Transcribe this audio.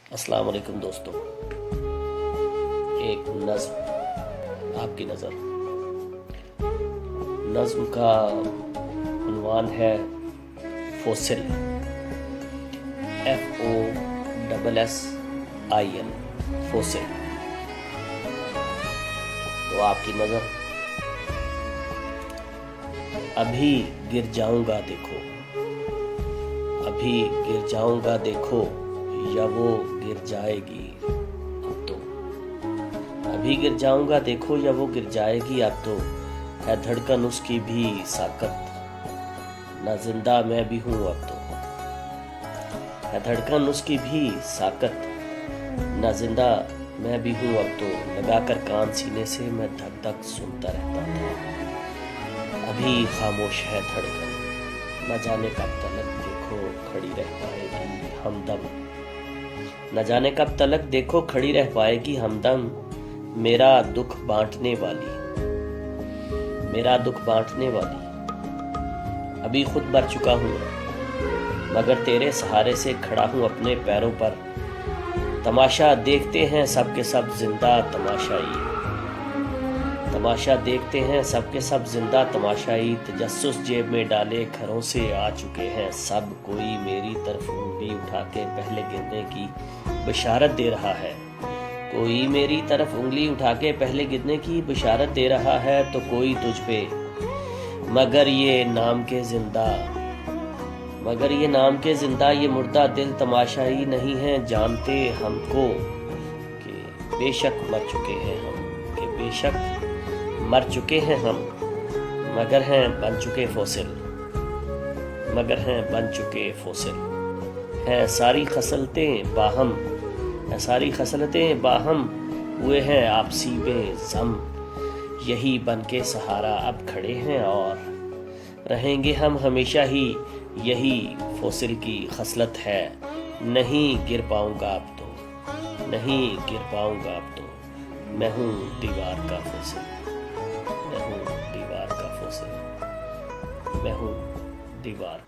अस्सलाम वालेकुम दोस्तों। एक नज़्म आपकी नज़र। नज़्म का उन्वान है फोसिल, FOSSIL, फोसिल। तो आपकी नज़र। अभी गिर जाऊंगा देखो, अभी गिर जाऊंगा देखो, या वो गिर जाएगी अब तो। अभी गिर जाऊंगा देखो, या वो गिर जाएगी अब तो। है धड़कन उसकी भी साकत, ना जिंदा मैं भी हूँ अब तो। है धड़कन उसकी भी साकत, ना जिंदा मैं भी हूँ अब तो। लगाकर कान सीने से मैं धक धक सुनता रहता था। अभी खामोश है धड़कन, न जाने कब तलक देखो खड़ी रह पाएगी हमदम। न जाने कब तलक देखो खड़ी रह पाएगी हमदम। मेरा दुख बांटने वाली, मेरा दुख बांटने वाली। अभी खुद मर चुका हूँ, मगर तेरे सहारे से खड़ा हूँ अपने पैरों पर। तमाशा देखते हैं सब के सब जिंदा तमाशाई, तमाशा देखते हैं सब के सब जिंदा तमाशाई। तजस्सुस जेब में डाले घरों से आ चुके हैं सब। कोई मेरी तरफ उंगली उठा के पहले गिरने की बशारत दे रहा है। कोई मेरी तरफ उंगली उठा के पहले गिरने की बशारत दे रहा है। तो कोई तुझ पे, मगर ये नाम के जिंदा, मगर ये नाम के जिंदा, ये मुर्दा दिल तमाशाई नहीं है। जानते हमको कि बेशक मर चुके हैं हम, कि बेशक मर चुके हैं हम, मगर हैं बन चुके फोसिल, मगर हैं बन चुके फोसिल। हैं सारी खसलतें बाहम, हैं सारी खसलतें बाहम, हुए हैं आपसी बेज़म। यही बन के सहारा अब खड़े हैं और रहेंगे हम हमेशा ही। यही फोसिल की खसलत है, नहीं गिर पाऊंगा अब तो, नहीं गिर पाऊंगा अब तो। मैं हूँ दीवार का फोसिल, मैं हूँ दीवार का फोसिल, मैं हूँ दीवार।